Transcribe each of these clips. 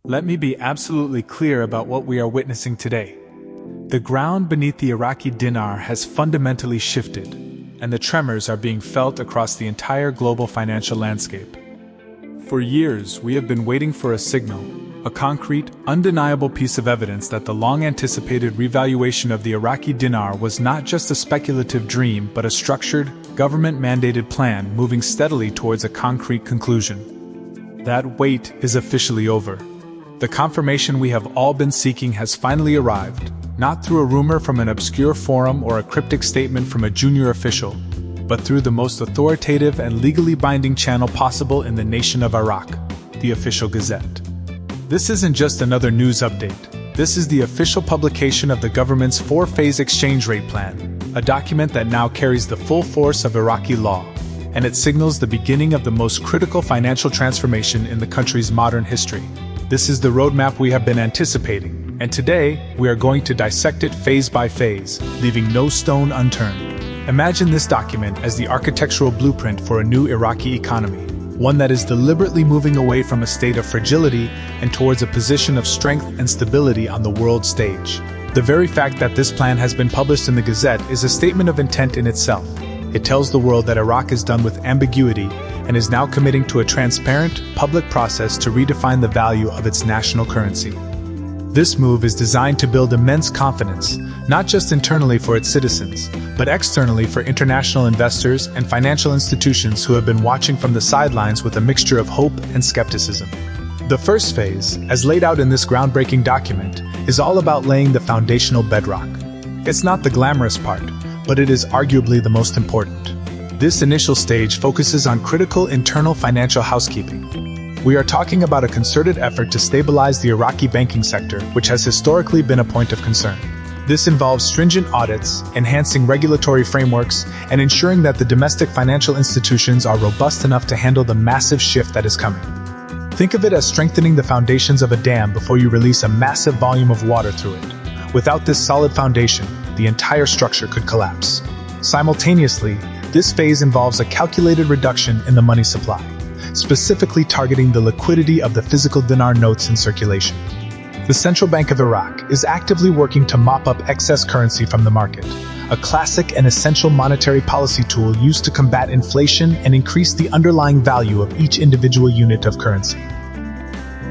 Let me be absolutely clear about what we are witnessing today. The ground beneath the Iraqi dinar has fundamentally shifted, and the tremors are being felt across the entire global financial landscape. For years, we have been waiting for a signal, a concrete, undeniable piece of evidence that the long-anticipated revaluation of the Iraqi dinar was not just a speculative dream but a structured, government-mandated plan moving steadily towards a concrete conclusion. That wait is officially over. The confirmation we have all been seeking has finally arrived, not through a rumor from an obscure forum or a cryptic statement from a junior official, but through the most authoritative and legally binding channel possible in the nation of Iraq, the official Gazette. This isn't just another news update. This is the official publication of the government's four-phase exchange rate plan, a document that now carries the full force of Iraqi law, and it signals the beginning of the most critical financial transformation in the country's modern history. This is the roadmap we have been anticipating, and today we are going to dissect it phase by phase, leaving no stone unturned. Imagine this document as the architectural blueprint for a new Iraqi economy, one that is deliberately moving away from a state of fragility and towards a position of strength and stability on the world stage. The very fact that this plan has been published in the Gazette is a statement of intent in itself. It tells the world that Iraq is done with ambiguity and is now committing to a transparent, public process to redefine the value of its national currency. This move is designed to build immense confidence, not just internally for its citizens, but externally for international investors and financial institutions who have been watching from the sidelines with a mixture of hope and skepticism. The first phase, as laid out in this groundbreaking document, is all about laying the foundational bedrock. It's not the glamorous part, but it is arguably the most important. This initial stage focuses on critical internal financial housekeeping. We are talking about a concerted effort to stabilize the Iraqi banking sector, which has historically been a point of concern. This involves stringent audits, enhancing regulatory frameworks, and ensuring that the domestic financial institutions are robust enough to handle the massive shift that is coming. Think of it as strengthening the foundations of a dam before you release a massive volume of water through it. Without this solid foundation, the entire structure could collapse. Simultaneously, this phase involves a calculated reduction in the money supply, specifically targeting the liquidity of the physical dinar notes in circulation. The Central Bank of Iraq is actively working to mop up excess currency from the market, a classic and essential monetary policy tool used to combat inflation and increase the underlying value of each individual unit of currency.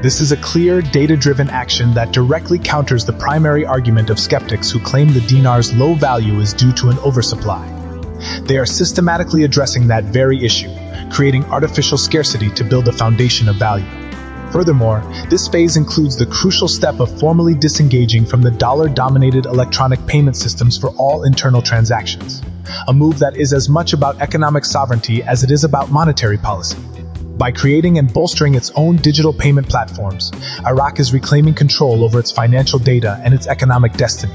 This is a clear, data-driven action that directly counters the primary argument of skeptics who claim the dinar's low value is due to an oversupply. They are systematically addressing that very issue, creating artificial scarcity to build a foundation of value. Furthermore, this phase includes the crucial step of formally disengaging from the dollar-dominated electronic payment systems for all internal transactions, a move that is as much about economic sovereignty as it is about monetary policy. By creating and bolstering its own digital payment platforms, Iraq is reclaiming control over its financial data and its economic destiny,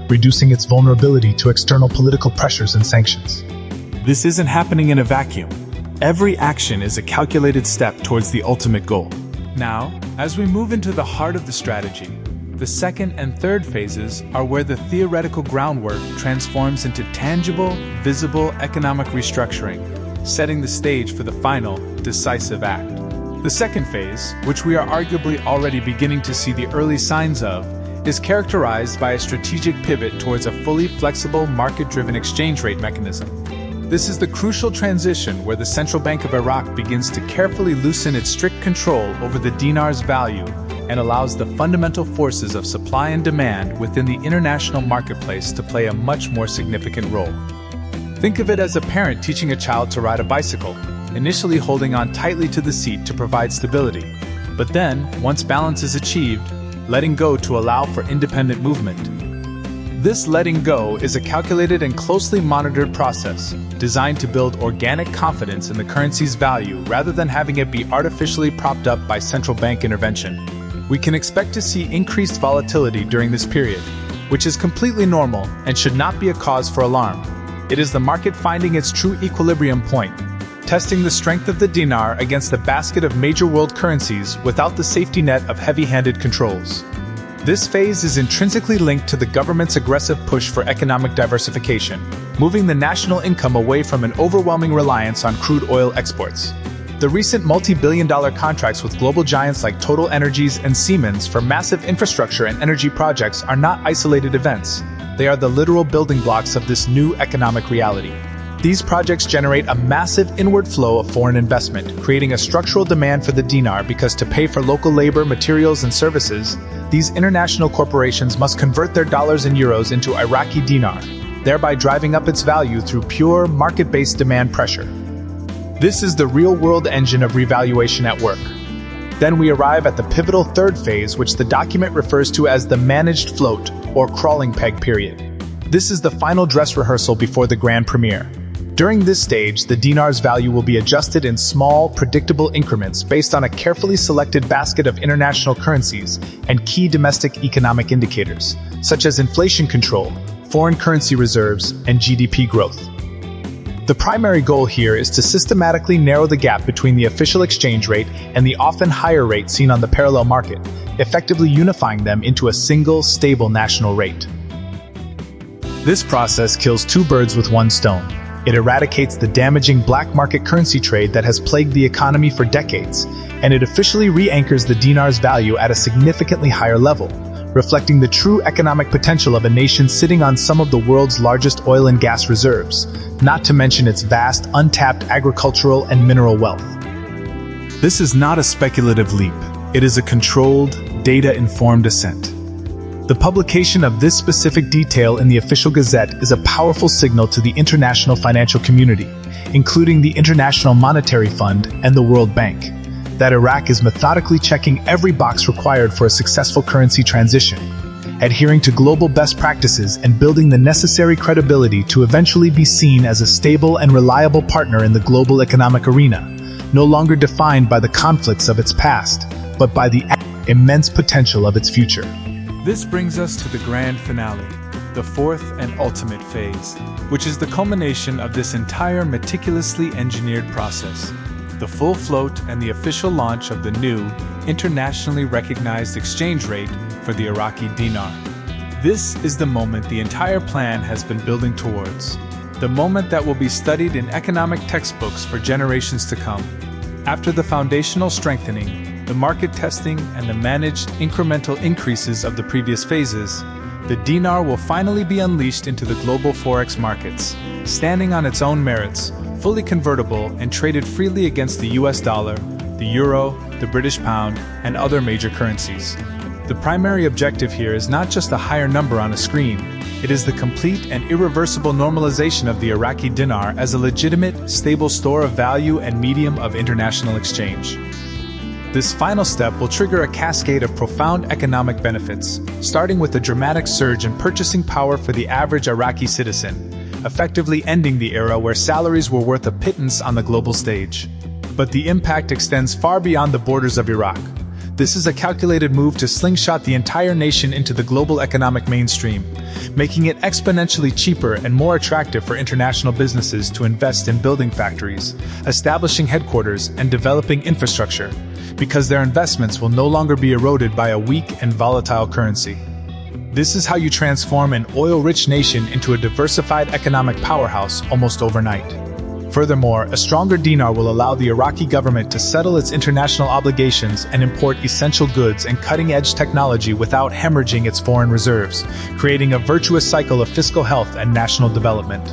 reducing its vulnerability to external political pressures and sanctions. This isn't happening in a vacuum. Every action is a calculated step towards the ultimate goal. Now, as we move into the heart of the strategy, the second and third phases are where the theoretical groundwork transforms into tangible, visible economic restructuring, setting the stage for the final, decisive act. The second phase, which we are arguably already beginning to see the early signs of, is characterized by a strategic pivot towards a fully flexible, market-driven exchange rate mechanism. This is the crucial transition where the Central Bank of Iraq begins to carefully loosen its strict control over the dinar's value and allows the fundamental forces of supply and demand within the international marketplace to play a much more significant role. Think of it as a parent teaching a child to ride a bicycle, initially holding on tightly to the seat to provide stability, but then, once balance is achieved, letting go to allow for independent movement. This letting go is a calculated and closely monitored process, designed to build organic confidence in the currency's value rather than having it be artificially propped up by central bank intervention. We can expect to see increased volatility during this period, which is completely normal and should not be a cause for alarm. It is the market finding its true equilibrium point, testing the strength of the dinar against a basket of major world currencies without the safety net of heavy-handed controls. This phase is intrinsically linked to the government's aggressive push for economic diversification, moving the national income away from an overwhelming reliance on crude oil exports. The recent multi-billion-dollar contracts with global giants like Total Energies and Siemens for massive infrastructure and energy projects are not isolated events. They are the literal building blocks of this new economic reality. These projects generate a massive inward flow of foreign investment, creating a structural demand for the dinar because to pay for local labor, materials, and services, these international corporations must convert their dollars and euros into Iraqi dinar, thereby driving up its value through pure market-based demand pressure. This is the real-world engine of revaluation at work. Then we arrive at the pivotal third phase, which the document refers to as the managed float, or crawling peg period. This is the final dress rehearsal before the grand premiere. During this stage, the dinar's value will be adjusted in small, predictable increments based on a carefully selected basket of international currencies and key domestic economic indicators, such as inflation control, foreign currency reserves, and GDP growth. The primary goal here is to systematically narrow the gap between the official exchange rate and the often higher rate seen on the parallel market, effectively unifying them into a single, stable national rate. This process kills two birds with one stone. It eradicates the damaging black market currency trade that has plagued the economy for decades, and it officially re-anchors the dinar's value at a significantly higher level, reflecting the true economic potential of a nation sitting on some of the world's largest oil and gas reserves, not to mention its vast, untapped agricultural and mineral wealth. This is not a speculative leap. It is a controlled, data-informed ascent. The publication of this specific detail in the official Gazette is a powerful signal to the international financial community, including the International Monetary Fund and the World Bank, that Iraq is methodically checking every box required for a successful currency transition, adhering to global best practices and building the necessary credibility to eventually be seen as a stable and reliable partner in the global economic arena, no longer defined by the conflicts of its past, but by the immense potential of its future. This brings us to the grand finale, the fourth and ultimate phase, which is the culmination of this entire meticulously engineered process, the full float and the official launch of the new, internationally recognized exchange rate for the Iraqi dinar. This is the moment the entire plan has been building towards, the moment that will be studied in economic textbooks for generations to come. After the foundational strengthening, the market testing, and the managed incremental increases of the previous phases, the dinar will finally be unleashed into the global forex markets, standing on its own merits, fully convertible and traded freely against the US dollar, the euro, the British pound, and other major currencies. The primary objective here is not just a higher number on a screen, it is the complete and irreversible normalization of the Iraqi dinar as a legitimate, stable store of value and medium of international exchange. This final step will trigger a cascade of profound economic benefits, starting with a dramatic surge in purchasing power for the average Iraqi citizen, effectively ending the era where salaries were worth a pittance on the global stage. But the impact extends far beyond the borders of Iraq. This is a calculated move to slingshot the entire nation into the global economic mainstream, making it exponentially cheaper and more attractive for international businesses to invest in building factories, establishing headquarters, and developing infrastructure, because their investments will no longer be eroded by a weak and volatile currency. This is how you transform an oil-rich nation into a diversified economic powerhouse almost overnight. Furthermore, a stronger dinar will allow the Iraqi government to settle its international obligations and import essential goods and cutting-edge technology without hemorrhaging its foreign reserves, creating a virtuous cycle of fiscal health and national development.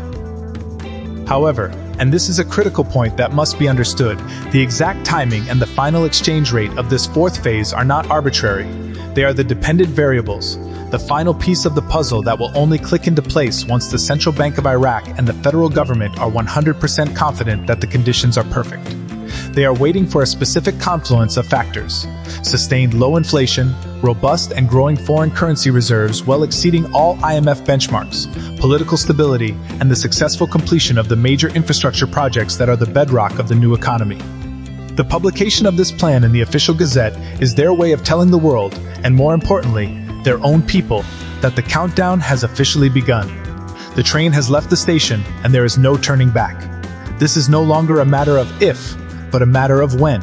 However, and this is a critical point that must be understood, the exact timing and the final exchange rate of this fourth phase are not arbitrary. They are the dependent variables, the final piece of the puzzle that will only click into place once the Central Bank of Iraq and the federal government are 100% confident that the conditions are perfect. They are waiting for a specific confluence of factors: sustained low inflation, robust and growing foreign currency reserves well exceeding all IMF benchmarks, political stability, and the successful completion of the major infrastructure projects that are the bedrock of the new economy. The publication of this plan in the official Gazette is their way of telling the world, and more importantly, their own people, that the countdown has officially begun. The train has left the station, and there is no turning back. This is no longer a matter of if, but a matter of when.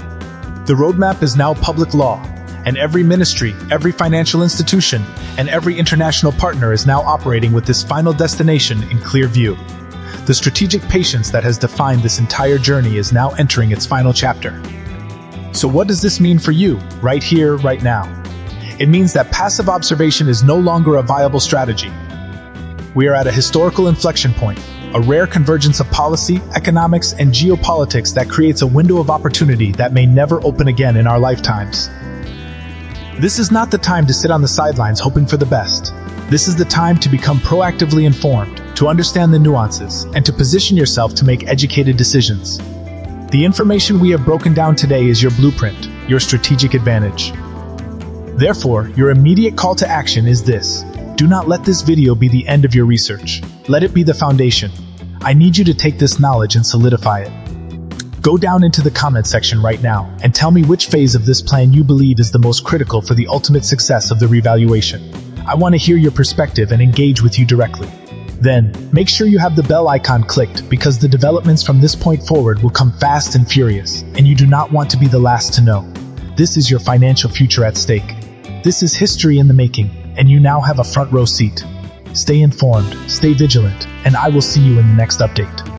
The roadmap is now public law, and every ministry, every financial institution, and every international partner is now operating with this final destination in clear view. The strategic patience that has defined this entire journey is now entering its final chapter. So what does this mean for you, right here, right now? It means that passive observation is no longer a viable strategy. We are at a historical inflection point, a rare convergence of policy, economics, and geopolitics that creates a window of opportunity that may never open again in our lifetimes. This is not the time to sit on the sidelines hoping for the best. This is the time to become proactively informed, to understand the nuances, and to position yourself to make educated decisions. The information we have broken down today is your blueprint, your strategic advantage. Therefore, your immediate call to action is this. Do not let this video be the end of your research. Let it be the foundation. I need you to take this knowledge and solidify it. Go down into the comment section right now and tell me which phase of this plan you believe is the most critical for the ultimate success of the revaluation. I want to hear your perspective and engage with you directly. Then, make sure you have the bell icon clicked because the developments from this point forward will come fast and furious, and you do not want to be the last to know. This is your financial future at stake. This is history in the making, and you now have a front row seat. Stay informed, stay vigilant, and I will see you in the next update.